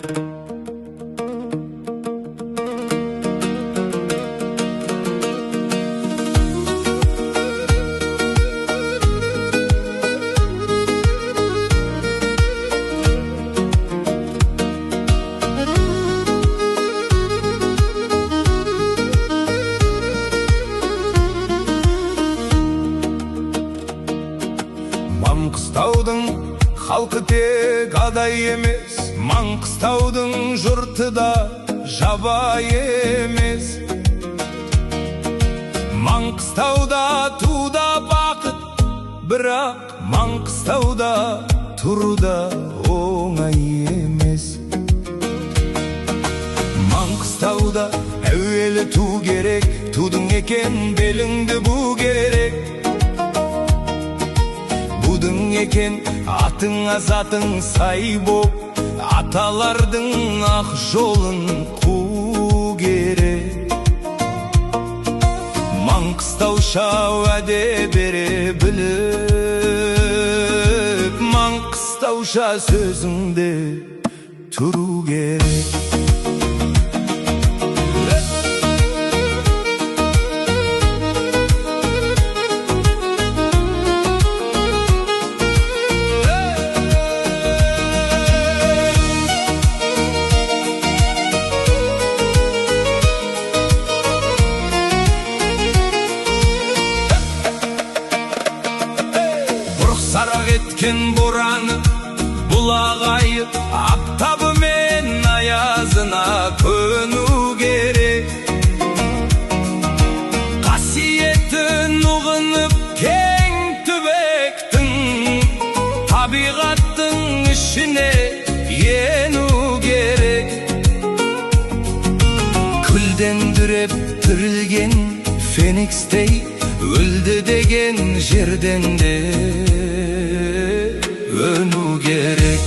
Маңғыстаудың халқы тек адай емес, Маңғыстаудың жұрты да жабай емес. Маңғыстауда туда бақыт, бірақ Маңғыстауда тұруда оңай емес. Маңғыстауда әуелі ту керек, тудың екен беліңді бу керек. Будың екен атыңа затың сай боп, аталардың ақ жолын қу керек. Маңғыстауша уәде бере біліп, Маңғыстауша сөзіңде тұру керек. Сарақ еткен бораны, бұлағайып, аптабы мен аязына көну керек. Қасиетін ұғынып кең түбектің, табиғаттың ішіне ену керек. Күлден дүреп түрілген феникстей, өлді деген жерден де önu gerek.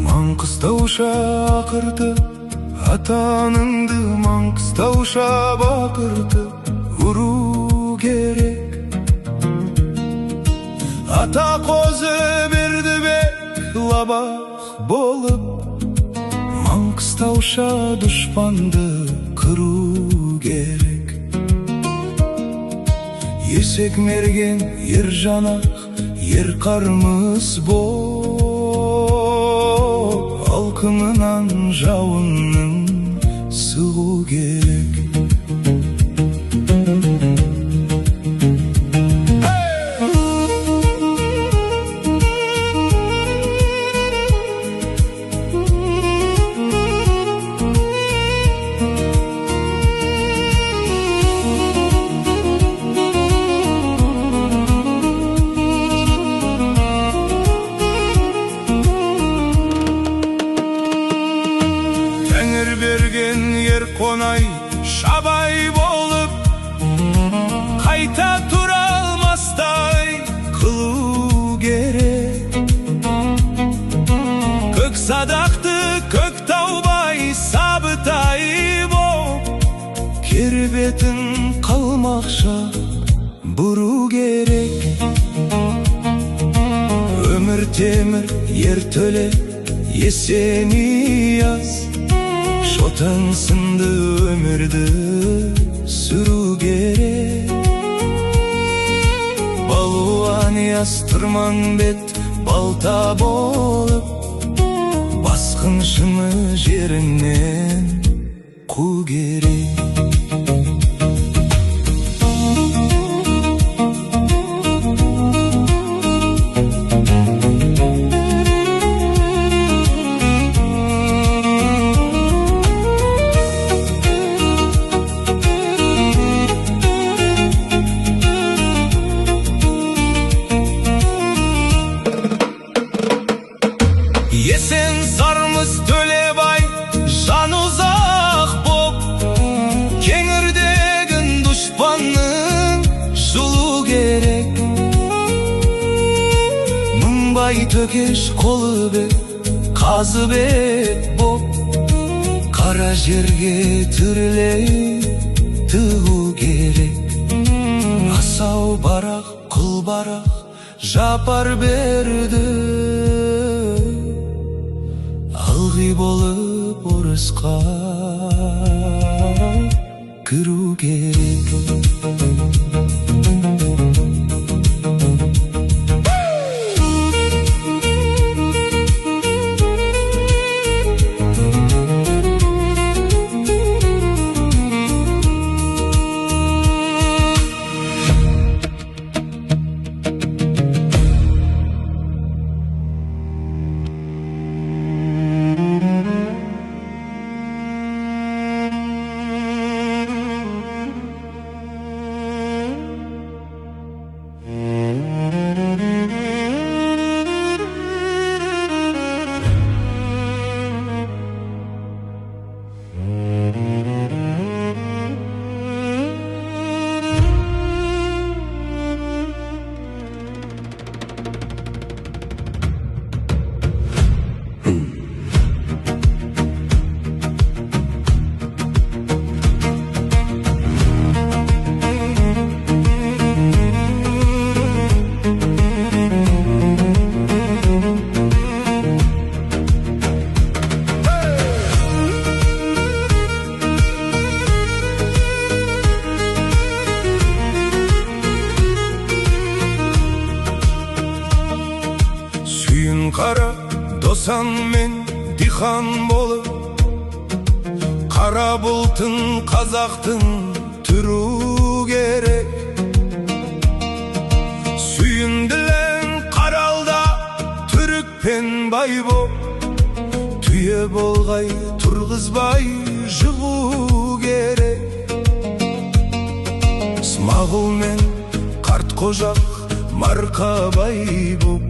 Маңғыстауша ақырды, атаныңды Маңғыстауша бақырды ұру керек. Ата қозы Бердібек лабақ болып, Маңғыстауша дұшпанды қыру керек. Есек мерген ер жанақ, ер қармыз бол, алқымынан жауынның сығу керек. Берген ер қонай шабай болып, қайта тұра алмастай қылу керек. Көк садақты көк таубай сабытай боп, кербетін қалмақша бұру керек. Өмір темір ер төле Есенияз, шотан сынды өмірді сүру керек. Балуан яс Тұрманбет балта болып, басқыншыны жерінен қу керек. төкеш қолы бет, қазы бет боп, қара жерге түрлей тығу керек. Асау барақ, құл барақ жапар берді, алғи болып орысқа кіру керек. Қара досан мен дихан болып, қара бұлтын қазақтың түру керек. Сүйінділен қаралда түрік пен бай боп, түйе болғай тұрғызбай жығу керек. Смағұл мен қарт қожақ Марқабай боп,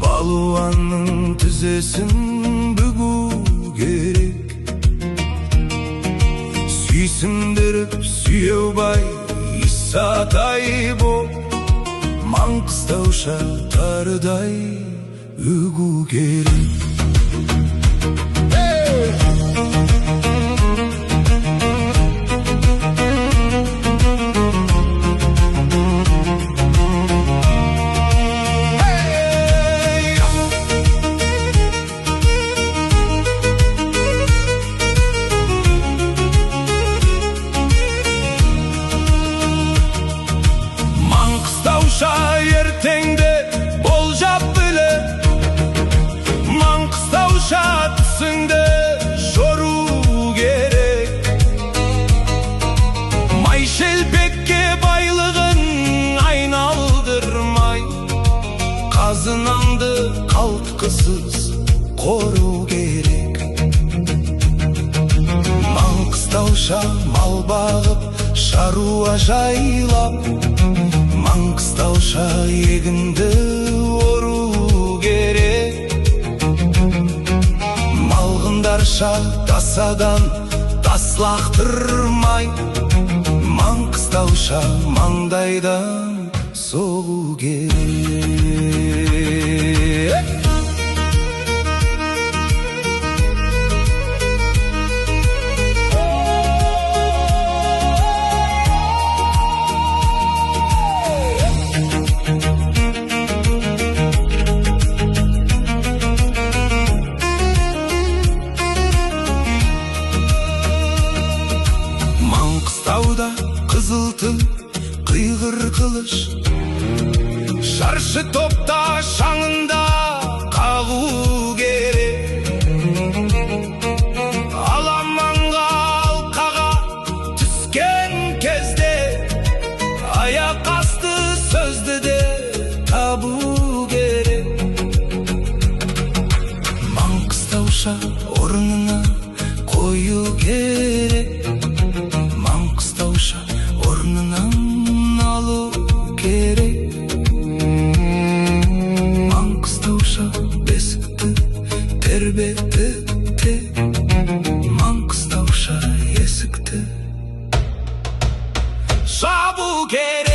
балуанның тізесін бүгу керек. Сүйсіндіріп сүйеубай Исатай боп, Маңғыстауша тарыдай үгу керек. Ертеңде болжап біле, Маңғыстауша түсіңді жору керек. Май шелпекке байлығын айналдырмай, қазынаңды қалтқысыз қору керек. Маңғыстауша мал бағып, шаруа жайлап, Маңғыстауша егінді ору керек. Малғындарша тасадан тас лақтырмай, Маңғыстауша маңдайдан соғу керек. Маңғыстауда қызыл тіл, қиғыр қылыш, шаршы топта шаңында қағу керек. Аламанға алқаға түскен кезде, аяқ асты сөзді де табу керек. Маңғыстауша орнына қою керек. Маңғыстауша орнынан алу керек. Маңғыстауша бесікті тербетті, Маңғыстауша есікті жабу керек.